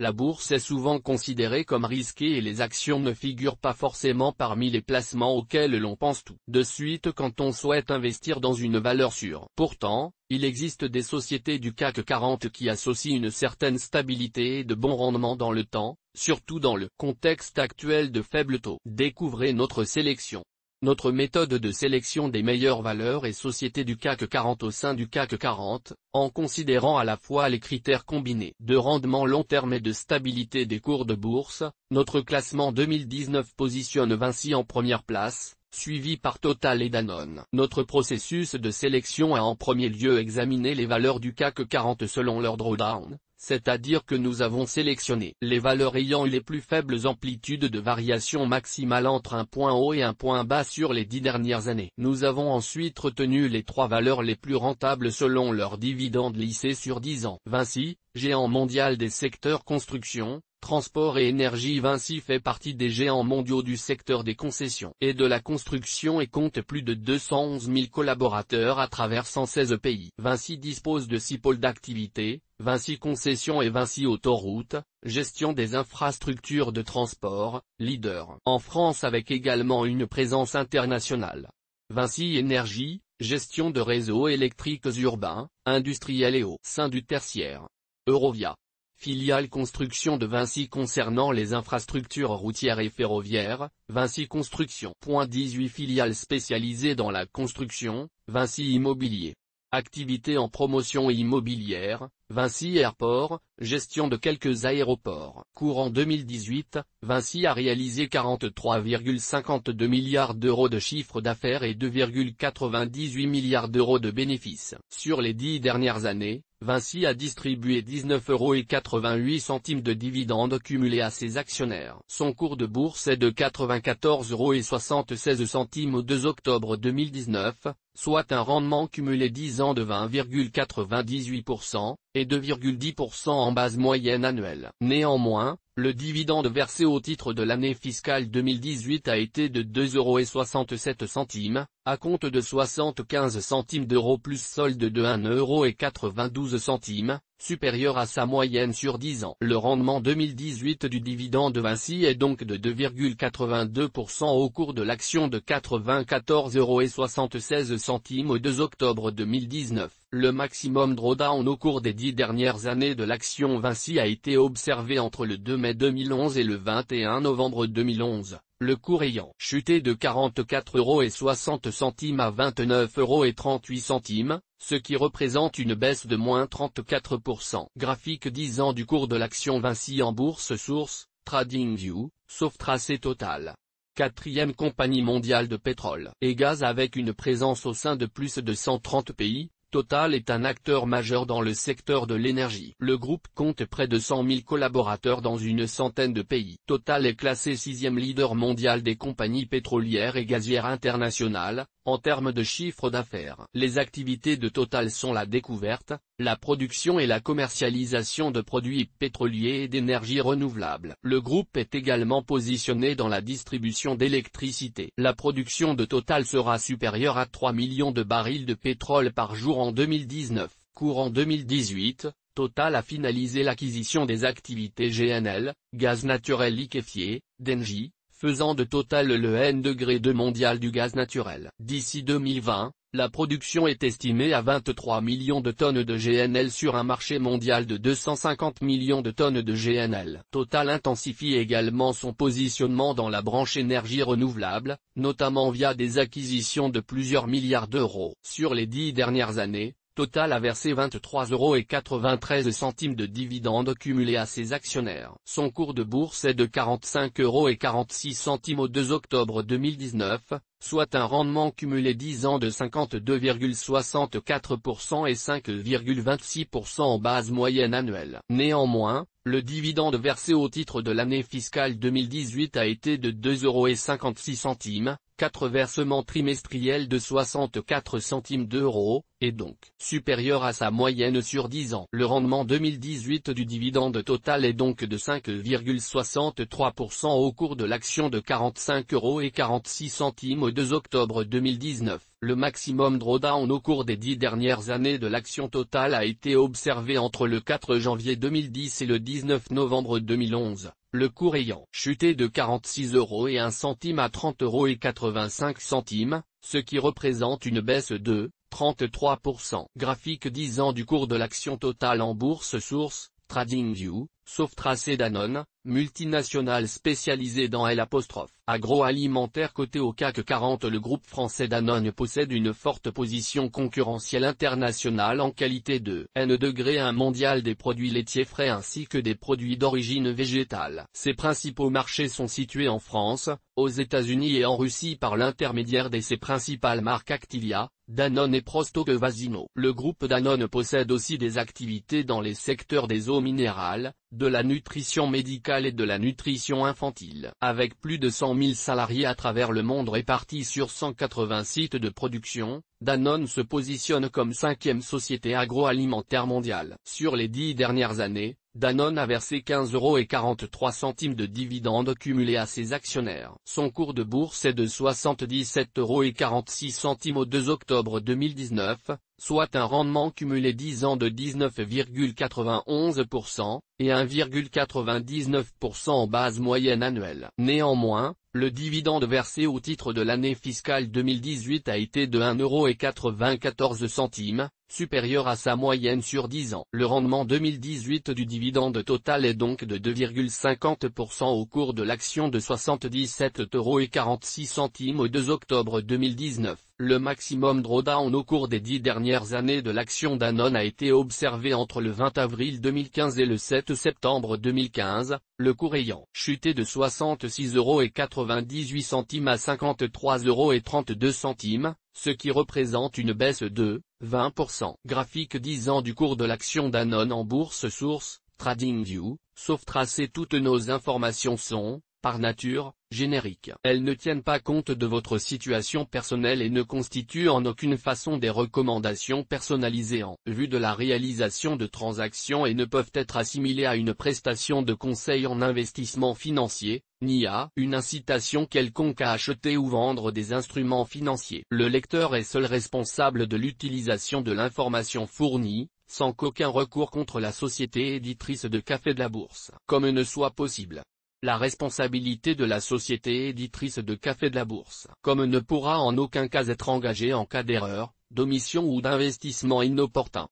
La bourse est souvent considérée comme risquée et les actions ne figurent pas forcément parmi les placements auxquels l'on pense tout de suite quand on souhaite investir dans une valeur sûre. Pourtant, il existe des sociétés du CAC 40 qui associent une certaine stabilité et de bons rendements dans le temps, surtout dans le contexte actuel de faibles taux. Découvrez notre sélection. Notre méthode de sélection des meilleures valeurs et sociétés du CAC 40 au sein du CAC 40, en considérant à la fois les critères combinés de rendement long terme et de stabilité des cours de bourse, notre classement 2019 positionne Vinci en première place, suivi par Total et Danone. Notre processus de sélection a en premier lieu examiné les valeurs du CAC 40 selon leur drawdown, c'est-à-dire que nous avons sélectionné les valeurs ayant eu les plus faibles amplitudes de variation maximale entre un point haut et un point bas sur les 10 dernières années. Nous avons ensuite retenu les 3 valeurs les plus rentables selon leur dividende lissé sur 10 ans. Vinci, géant mondial des secteurs construction, transport et énergie. Vinci fait partie des géants mondiaux du secteur des concessions et de la construction et compte plus de 211 000 collaborateurs à travers 116 pays. Vinci dispose de 6 pôles d'activité, Vinci Concessions et Vinci Autoroutes, gestion des infrastructures de transport, leader en France avec également une présence internationale. Vinci Énergie, gestion de réseaux électriques urbains, industriels et au sein du tertiaire. Eurovia, filiale construction de Vinci concernant les infrastructures routières et ferroviaires, Vinci Construction. 18 filiales spécialisées dans la construction, Vinci Immobilier. Activité en promotion immobilière, Vinci Airport, gestion de quelques aéroports. Courant 2018, Vinci a réalisé 43,52 milliards d'euros de chiffre d'affaires et 2,98 milliards d'euros de bénéfices. Sur les 10 dernières années, Vinci a distribué 19,88 € de dividendes cumulés à ses actionnaires. Son cours de bourse est de 94,76 € au 2 octobre 2019, soit un rendement cumulé 10 ans de 20,98%, et 2,10% en base moyenne annuelle. Néanmoins, le dividende versé au titre de l'année fiscale 2018 a été de 2,67 €, à compte de 75 centimes d'euros plus solde de 1,92 €, supérieur à sa moyenne sur 10 ans. Le rendement 2018 du dividende de Vinci est donc de 2,82% au cours de l'action de 94,76 € au 2 octobre 2019. Le maximum drawdown au cours des 10 dernières années de l'action Vinci a été observé entre le 2 mai 2011 et le 21 novembre 2011, le cours ayant chuté de 44,60 € à 29,38 €, ce qui représente une baisse de moins 34%. Graphique 10 ans du cours de l'action Vinci en bourse. Source, TradingView, Softrace et Total. 4e compagnie mondiale de pétrole et gaz avec une présence au sein de plus de 130 pays. Total est un acteur majeur dans le secteur de l'énergie. Le groupe compte près de 100 000 collaborateurs dans une centaine de pays. Total est classé 6e leader mondial des compagnies pétrolières et gazières internationales, en termes de chiffre d'affaires. Les activités de Total sont la découverte, la production et la commercialisation de produits pétroliers et d'énergie renouvelable. Le groupe est également positionné dans la distribution d'électricité. La production de Total sera supérieure à 3 millions de barils de pétrole par jour en 2019. Courant 2018, Total a finalisé l'acquisition des activités GNL, gaz naturel liquéfié, d'Engie, faisant de Total le N-2 mondial du gaz naturel. D'ici 2020, la production est estimée à 23 millions de tonnes de GNL sur un marché mondial de 250 millions de tonnes de GNL. Total intensifie également son positionnement dans la branche énergie renouvelable, notamment via des acquisitions de plusieurs milliards d'euros. Sur les 10 dernières années, Total a versé 23,93 € de dividendes cumulés à ses actionnaires. Son cours de bourse est de 45,46 € au 2 octobre 2019, soit un rendement cumulé 10 ans de 52,64% et 5,26% en base moyenne annuelle. Néanmoins, le dividende versé au titre de l'année fiscale 2018 a été de 2,56 €, 4 versements trimestriels de 64 centimes d'euros, est donc supérieur à sa moyenne sur 10 ans. Le rendement 2018 du dividende total est donc de 5,63% au cours de l'action de 45,46 € au 2 octobre 2019. Le maximum drawdown au cours des 10 dernières années de l'action totale a été observé entre le 4 janvier 2010 et le 19 novembre 2011, le cours ayant chuté de 46,01 € à 30,85 €, ce qui représente une baisse de 33%. Graphique 10 ans du cours de l'action totale en bourse source, TradingView, sauf tracé Danone, multinationale spécialisée dans agroalimentaire coté au CAC 40. Le groupe français Danone possède une forte position concurrentielle internationale en qualité de N-1 mondial des produits laitiers frais ainsi que des produits d'origine végétale. Ses principaux marchés sont situés en France, aux États-Unis et en Russie par l'intermédiaire de ses principales marques Activia, Danone et Prosecco. Le groupe Danone possède aussi des activités dans les secteurs des eaux minérales, de la nutrition médicale et de la nutrition infantile. Avec plus de 100 000 salariés à travers le monde répartis sur 180 sites de production, Danone se positionne comme 5e société agroalimentaire mondiale. Sur les 10 dernières années, Danone a versé 15,43 € de dividendes cumulés à ses actionnaires. Son cours de bourse est de 77,46 € au 2 octobre 2019, soit un rendement cumulé 10 ans de 19,91% et 1,99% en base moyenne annuelle. Néanmoins, le dividende versé au titre de l'année fiscale 2018 a été de 1,94 €, supérieur à sa moyenne sur 10 ans. Le rendement 2018 du dividende total est donc de 2,50% au cours de l'action de 77,46 € au 2 octobre 2019. Le maximum drawdown au cours des 10 dernières années de l'action Danone a été observé entre le 20 avril 2015 et le 7 septembre 2015, le cours ayant chuté de 66,98 € à 53,32 €, ce qui représente une baisse de 20%. Graphique 10 ans du cours de l'action Danone en bourse source, TradingView, sauf tracé. Toutes nos informations sont, par nature, génériques. Elles ne tiennent pas compte de votre situation personnelle et ne constituent en aucune façon des recommandations personnalisées en vue de la réalisation de transactions et ne peuvent être assimilées à une prestation de conseil en investissement financier, ni à une incitation quelconque à acheter ou vendre des instruments financiers. Le lecteur est seul responsable de l'utilisation de l'information fournie, sans qu'aucun recours contre la société éditrice de Café de la Bourse, comme ne soit possible. La responsabilité de la société éditrice de Café de la Bourse, comme ne pourra en aucun cas être engagée en cas d'erreur, d'omission ou d'investissement inopportun.